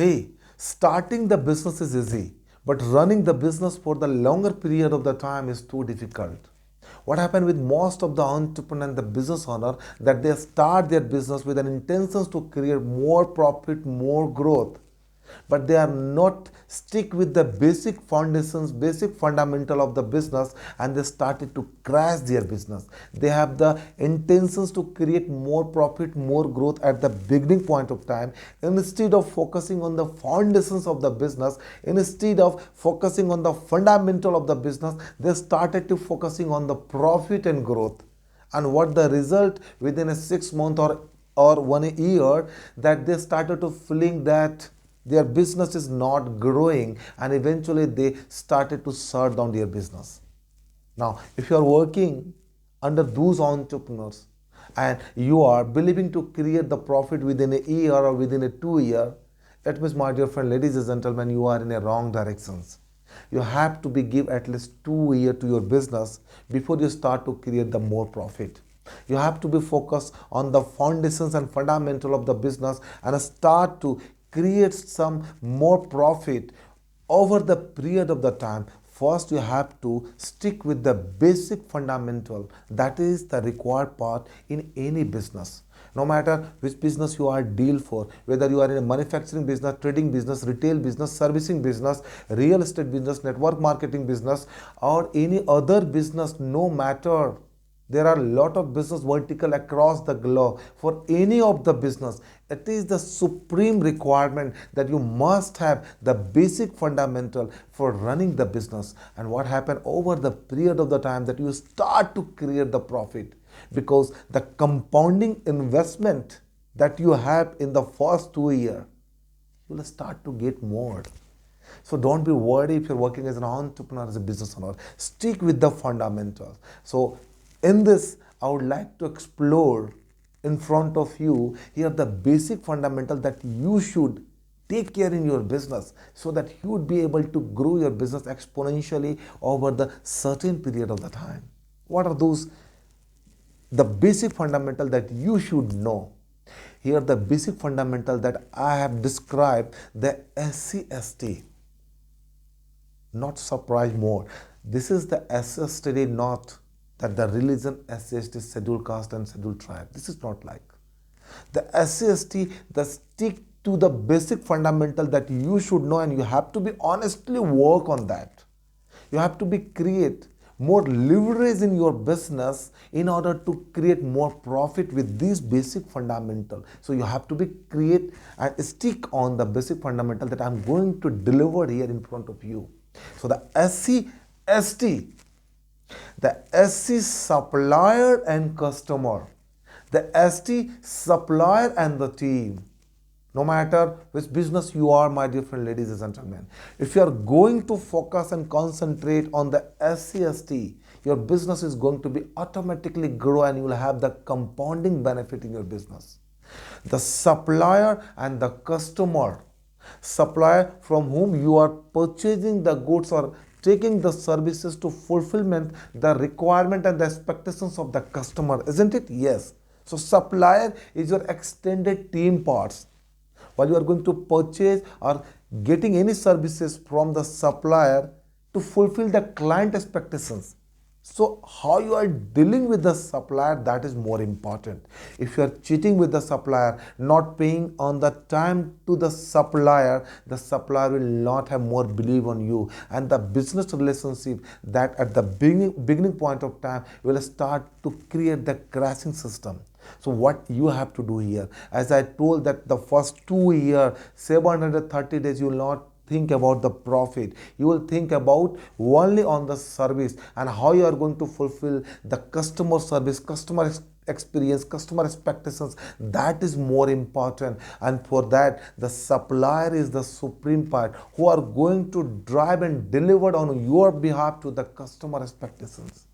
Hey, starting the business is easy, but running the business for the longer period of the time is too difficult. What happened with most of the entrepreneur and the business owner that they start their business with an intention to create more profit, more growth, but they are not stick with the basic foundations, basic fundamental of the business, and they started to crash their business. They have the intentions to create more profit, more growth at the beginning point of time. Instead of focusing on the foundations of the business, instead of focusing on the fundamental of the business, they started to focusing on the profit and growth. And what the result within a 6 month or 1 year, that they started to feeling that their business is not growing, and eventually they started to shut down their business. Now if you are working under those entrepreneurs and you are believing to create the profit within a year or within a 2 year, it means, my dear friend, ladies and gentlemen, you are in a wrong directions. You have to be give at least 2 years to your business before you start to create the more profit. You have to be focused on the foundations and fundamental of the business and start to create some more profit over the period of the time. First you have to stick with the basic fundamental, that is the required part in any business. No matter which business you are deal for, whether you are in a manufacturing business, trading business, retail business, servicing business, real estate business, network marketing business, or any other business, no matter, there are a lot of business vertical across the globe. For any of the business, it is the supreme requirement that you must have the basic fundamental for running the business. And what happened over the period of the time that you start to create the profit, because the compounding investment that you have in the first 2 years, you will start to get more. So don't be worried if you're working as an entrepreneur, as a business owner. Stick with the fundamentals. So in this, I would like to explore in front of you here the basic fundamental that you should take care in your business, so that you would be able to grow your business exponentially over the certain period of the time. What are those? The basic fundamental that you should know. Here the basic fundamental that I have described, the SCST. Not surprise more. This is the SCST, not that the religion SCST, scheduled caste and scheduled tribe. This is not like. The SCST, the stick to the basic fundamental that you should know, and you have to be honestly work on that. You have to be create more leverage in your business in order to create more profit with these basic fundamental. So you have to be create and stick on the basic fundamental that I'm going to deliver here in front of you. So the SCST, the SC, supplier and customer, the ST, supplier and the team. No matter which business you are, my dear friend, ladies and gentlemen, if you are going to focus and concentrate on the SCST, your business is going to be automatically grow, and you will have the compounding benefit in your business. The supplier and the customer. Supplier, from whom you are purchasing the goods or taking the services to fulfillment the requirement and the expectations of the customer, isn't it? Yes. So supplier is your extended team parts. While you are going to purchase or getting any services from the supplier to fulfill the client expectations. So how you are dealing with the supplier, that is more important. If you are cheating with the supplier, not paying on the time to the supplier will not have more belief on you, and the business relationship that at the beginning point of time will start to create the crashing system. So what you have to do here, as I told, that the first 2 years, 730 days, you will not think about the profit. You will think about only on the service and how you are going to fulfill the customer service, customer experience, customer expectations. That is more important, and for that the supplier is the supreme part, who are going to drive and deliver on your behalf to the customer expectations.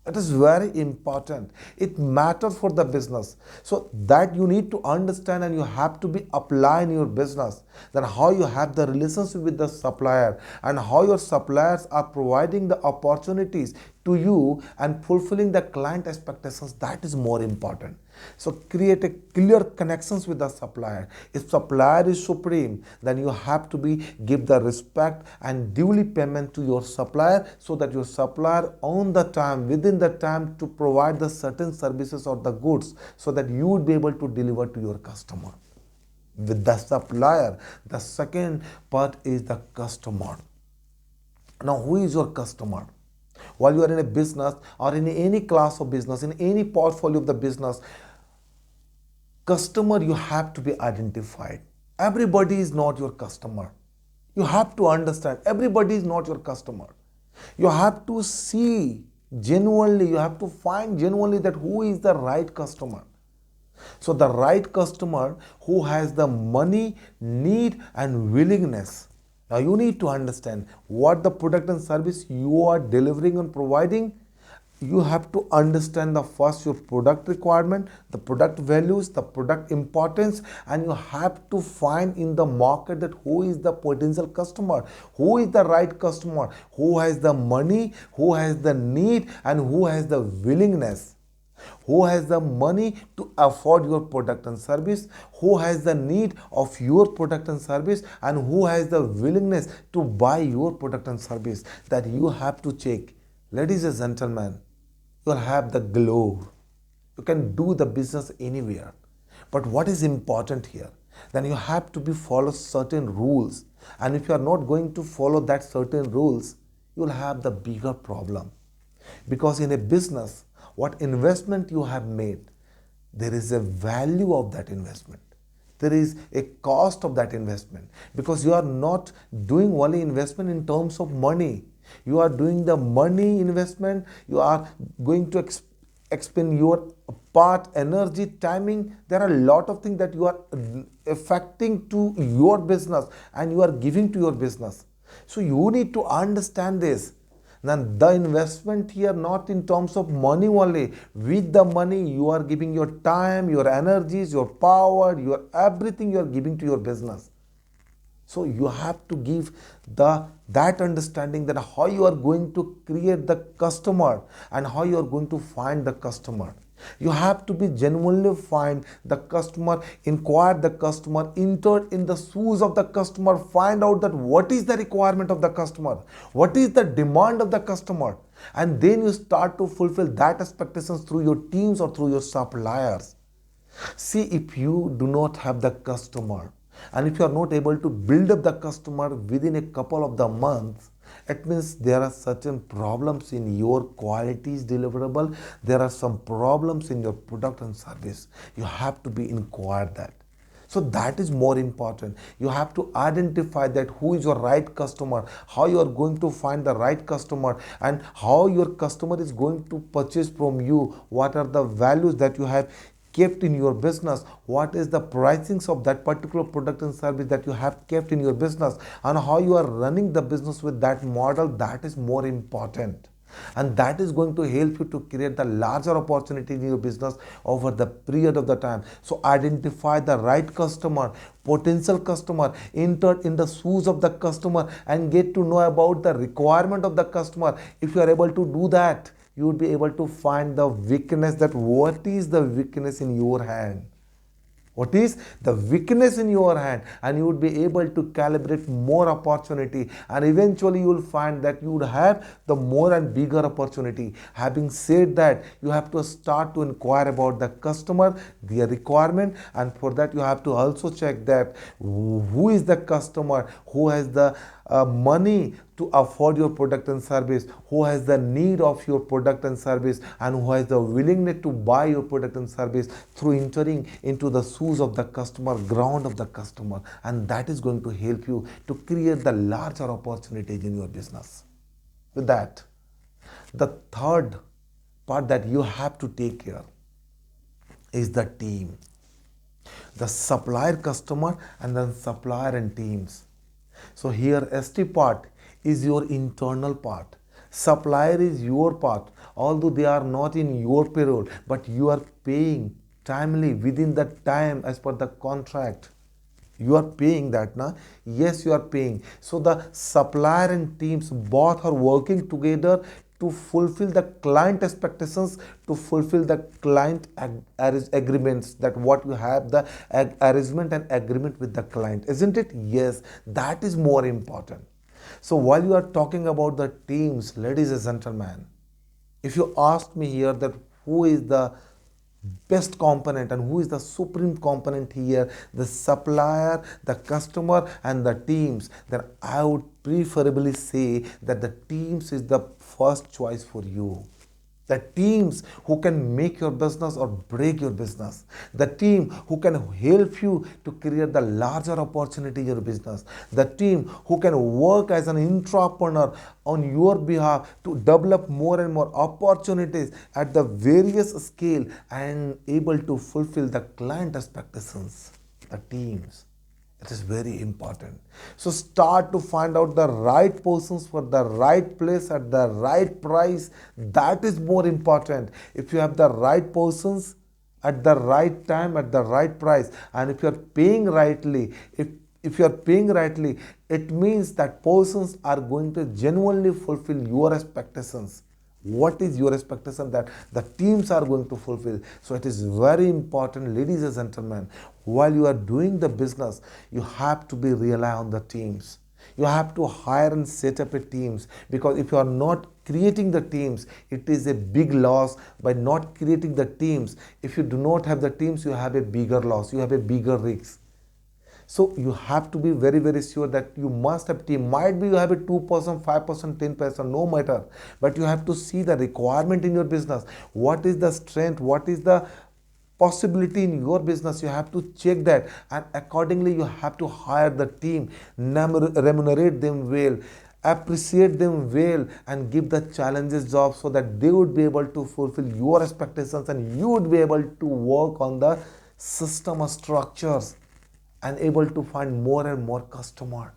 It is very important. It matters for the business. So that you need to understand, and you have to be apply in your business. Then how you have the relationship with the supplier, and how your suppliers are providing the opportunities to you and fulfilling the client expectations. That is more important. So create a clear connections with the supplier. If supplier is supreme, then you have to give the respect and duly payment to your supplier, so that your supplier on the time, within the time, to provide the certain services or the goods, so that you would be able to deliver to your customer. With the supplier, the second part is the customer. Now, who is your customer? While you are in a business or in any class of business, in any portfolio of the business, customer, you have to be identified. Everybody is not your customer. You have to understand, everybody is not your customer. You have to see genuinely, you have to find genuinely that who is the right customer. So the right customer who has the money, need and willingness. Now you need to understand what the product and service you are delivering and providing. You have to understand the first your product requirement, the product values, the product importance, and you have to find in the market that who is the potential customer, who is the right customer, who has the money, who has the need and who has the willingness. Who has the money to afford your product and service, who has the need of your product and service, and who has the willingness to buy your product and service. That you have to check. Ladies and gentlemen, you have the globe. You can do the business anywhere. But what is important here? Then you have to follow certain rules. And if you are not going to follow that certain rules, you will have the bigger problem. Because in a business, what investment you have made, there is a value of that investment. There is a cost of that investment, because you are not doing only investment in terms of money. You are doing the money investment. You are going to expend your part, energy, timing. There are a lot of things that you are affecting to your business and you are giving to your business. So you need to understand this. Now the investment here not in terms of money only. With the money you are giving your time, your energies, your power, your everything you are giving to your business. So you have to give that understanding that how you are going to create the customer and how you are going to find the customer. You have to be genuinely find the customer, inquire the customer, enter in the shoes of the customer, find out that what is the requirement of the customer, what is the demand of the customer, and then you start to fulfill that expectations through your teams or through your suppliers. See, if you do not have the customer and if you are not able to build up the customer within a couple of the months, it means there are certain problems in your qualities deliverable. There are some problems in your product and service. You have to be inquired that. So that is more important. You have to identify that who is your right customer, how you are going to find the right customer, and how your customer is going to purchase from you. What are the values that you have kept in your business, what is the pricings of that particular product and service that you have kept in your business, and how you are running the business with that model. That is more important, and that is going to help you to create the larger opportunity in your business over the period of the time. So identify the right customer, potential customer, enter in the shoes of the customer and get to know about the requirement of the customer. If you are able to do that, you would be able to find the weakness, that what is the weakness in your hand. What is the weakness in your hand, and you would be able to calibrate more opportunity, and eventually you will find that you would have the more and bigger opportunity. Having said that, you have to start to inquire about the customer, their requirement, and for that you have to also check that who is the customer, who has the money to afford your product and service, who has the need of your product and service, and who has the willingness to buy your product and service through entering into the shoes of the customer, ground of the customer. And that is going to help you to create the larger opportunities in your business. With that, the third part that you have to take care is the team. The supplier, customer, and then supplier and teams. So here ST part is your internal part. Supplier is your part. Although they are not in your payroll, but you are paying timely within the time as per the contract. You are paying that, na? Yes, you are paying. So the supplier and teams both are working together to fulfill the client expectations, to fulfill the client agreements, that what you have the arrangement and agreement with the client, isn't it? Yes, that is more important. So while you are talking about the teams, ladies and gentlemen, if you ask me here that who is the best component and who is the supreme component here, the supplier, the customer, and the teams, then I would preferably say that the teams is the first choice for you. The teams who can make your business or break your business. The team who can help you to create the larger opportunity in your business. The team who can work as an entrepreneur on your behalf to develop more and more opportunities at the various scale and able to fulfill the client expectations. The teams. It is very important. So start to find out the right persons for the right place at the right price. That is more important. If you have the right persons at the right time at the right price, and if you are paying rightly, if you are paying rightly, it means that persons are going to genuinely fulfill your expectations. What is your expectation that the teams are going to fulfill? So it is very important, ladies and gentlemen, while you are doing the business, you have to be rely on the teams. You have to hire and set up a teams, because if you are not creating the teams, it is a big loss. By not creating the teams, if you do not have the teams, you have a bigger loss, you have a bigger risk. So you have to be very, very sure that you must have team. Might be you have a 2%, 5%, 10%, no matter. But you have to see the requirement in your business. What is the strength? What is the possibility in your business? You have to check that, and accordingly you have to hire the team, remunerate them well, appreciate them well, and give the challenges job so that they would be able to fulfill your expectations, and you would be able to work on the system structures and able to find more and more customer.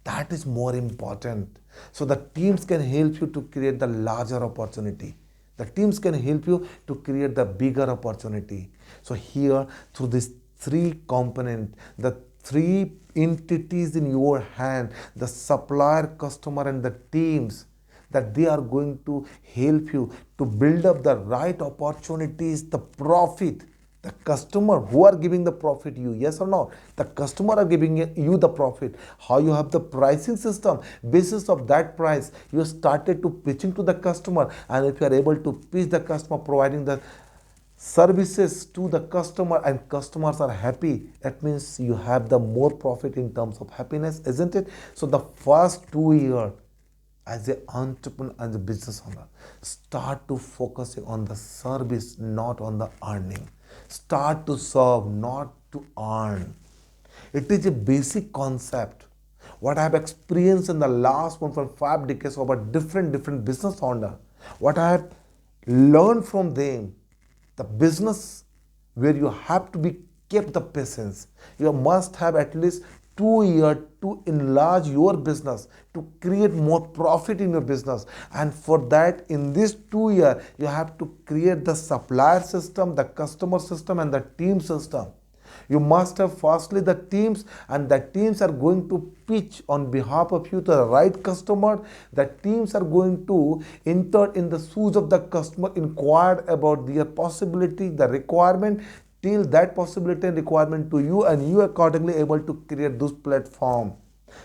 That is more important. So the teams can help you to create the larger opportunity. The teams can help you to create the bigger opportunity. So here, through these three components, the three entities in your hand, the supplier, customer, and the teams, that they are going to help you to build up the right opportunities, the profit. The customer who are giving the profit you, yes or no? The customer are giving you the profit. How you have the pricing system, basis of that price, you started to pitching to the customer, and if you are able to pitch the customer, providing the services to the customer, and customers are happy, that means you have the more profit in terms of happiness, isn't it? So the first 2 years as an entrepreneur, as a business owner, start to focusing on the service, not on the earning. Start to serve, not to earn. It is a basic concept. What I have experienced in the last 1.5 decades about different business owners, what I have learned from them, the business where you have to be kept the patience. You must have at least 2 years to enlarge your business, to create more profit in your business. And for that, in this 2 years, you have to create the supplier system, the customer system, and the team system. You must have firstly the teams, and the teams are going to pitch on behalf of you to the right customer. The teams are going to enter in the shoes of the customer, inquire about their possibility, the requirement, till that possibility and requirement to you, and you accordingly able to create those platform.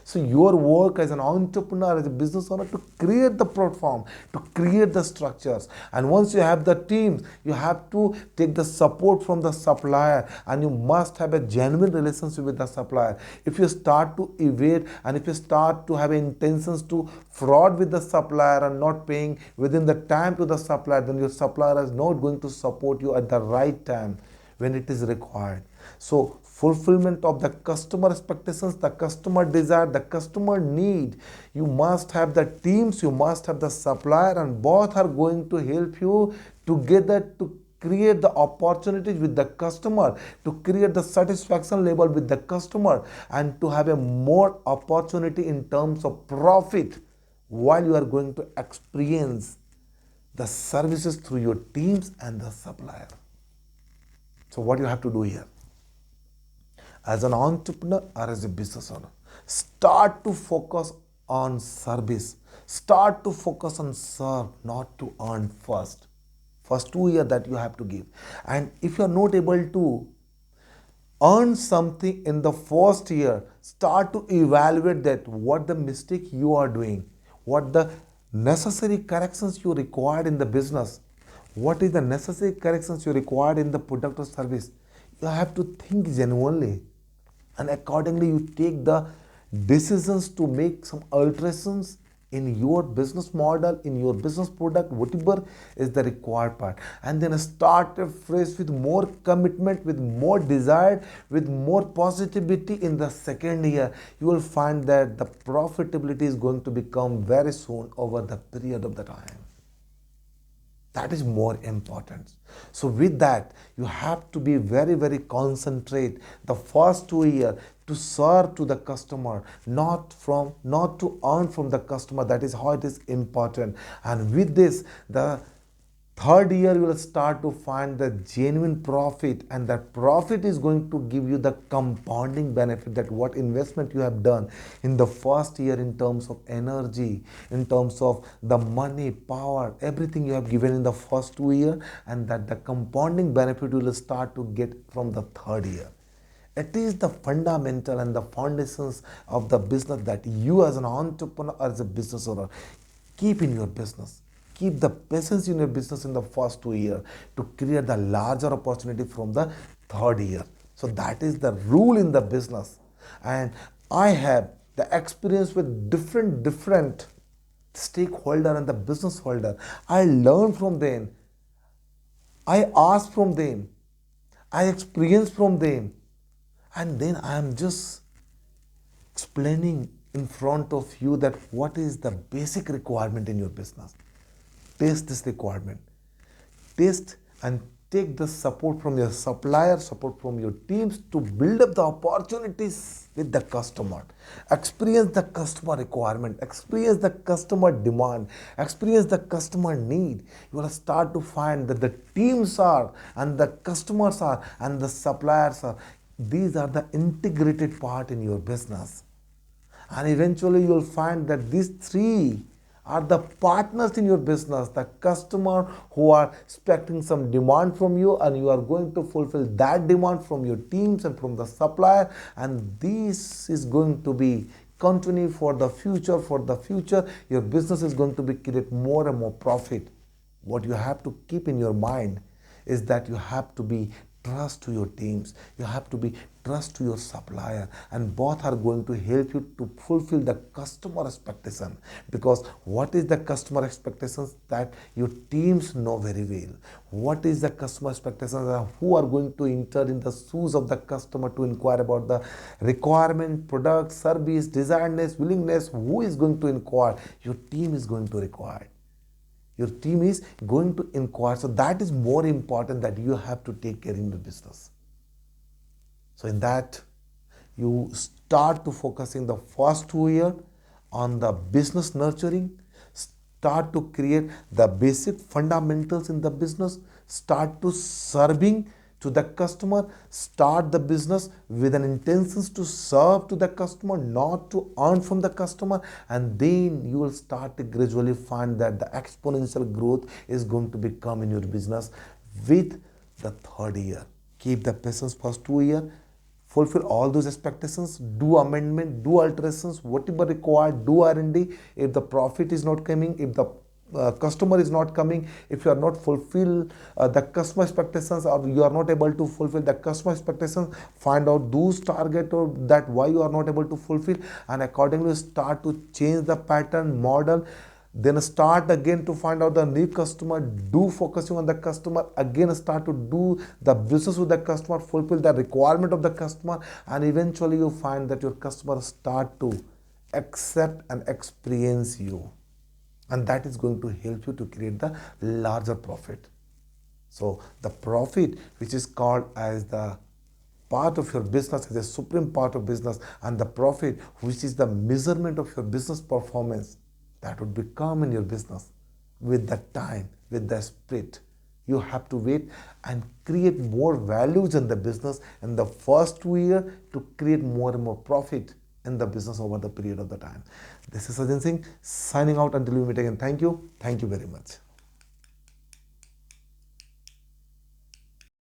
So your work as an entrepreneur, as a business owner, to create the platform, to create the structures. And once you have the teams, you have to take the support from the supplier, and you must have a genuine relationship with the supplier. If you start to evade, and if you start to have intentions to fraud with the supplier and not paying within the time to the supplier, then your supplier is not going to support you at the right time when it is required. So fulfillment of the customer expectations, the customer desire, the customer need, you must have the teams, you must have the supplier, and both are going to help you together to create the opportunities with the customer, to create the satisfaction level with the customer, and to have a more opportunity in terms of profit while you are going to experience the services through your teams and the supplier. So what you have to do here, as an entrepreneur or as a business owner, start to focus on service. Start to focus on serve, not to earn first 2 years that you have to give. And if you are not able to earn something in the first year, start to evaluate that what the mistake you are doing, what the necessary corrections you required in the business, what is the necessary corrections you required in the product or service. You have to think genuinely, and accordingly you take the decisions to make some alterations in your business model, in your business product, whatever is the required part, and then start afresh with more commitment, with more desire, with more positivity. In the second year you will find that the profitability is going to become very soon over the period of the time. That is more important. So with that, you have to be very concentrate the first 2 years to serve to the customer, not to earn from the customer. That is how it is important. And with this, the third year you will start to find the genuine profit, and that profit is going to give you the compounding benefit, that what investment you have done in the first year in terms of energy, in terms of the money, power, everything you have given in the first 2 years, and that the compounding benefit you will start to get from the third year. It is the fundamental and the foundations of the business that you as an entrepreneur or as a business owner keep in your business. Keep the patience in your business in the first 2 years to create the larger opportunity from the third year. So that is the rule in the business. And I have the experience with different stakeholder and the business holder. I learn from them. I ask from them. I experience from them. And then I am just explaining in front of you that what is the basic requirement in your business. Test this requirement. Test and take the support from your supplier, support from your teams to build up the opportunities with the customer. Experience the customer requirement, experience the customer demand, experience the customer need. You will start to find that the teams are, and the customers are, and the suppliers are. These are the integrated part in your business. And eventually you will find that these three are the partners in your business, the customer who are expecting some demand from you, and you are going to fulfill that demand from your teams and from the supplier, and this is going to be continue for the future. Your business is going to be create more and more profit. What you have to keep in your mind is that you have to be trust to your teams, you have to be trust to your supplier, and both are going to help you to fulfill the customer expectation. Because what is the customer expectations? That your teams know very well. What is the customer expectations? Who are going to enter in the shoes of the customer to inquire about the requirement, product, service, desiredness, willingness? Who is going to inquire? Your team is going to require. Your team is going to inquire. So that is more important, that you have to take care in the business. So in that, you start to focus in the first 2 years on the business nurturing, start to create the basic fundamentals in the business, start to serving to the customer, start the business with an intention to serve to the customer, not to earn from the customer, and then you will start to gradually find that the exponential growth is going to become in your business with the third year. Keep the patience first 2 years, fulfill all those expectations, do amendment, do alterations, whatever required, do R&D. If the profit is not coming, if the customer is not coming, if you are not fulfill the customer expectations, or you are not able to fulfill the customer expectations, find out those target or that why you are not able to fulfill, and accordingly start to change the pattern model. Then start again to find out the new customer, do focusing on the customer, again start to do the business with the customer, fulfill the requirement of the customer, and eventually you find that your customers start to accept and experience you. And that is going to help you to create the larger profit. So the profit, which is called as the part of your business, is a supreme part of business, and the profit, which is the measurement of your business performance, that would become in your business with the time, with the spirit. You have to wait and create more values in the business in the first 2 years to create more and more profit. in the business over the period of the time. This is Sajjan Singh signing out until we meet again. Thank you. Thank you very much.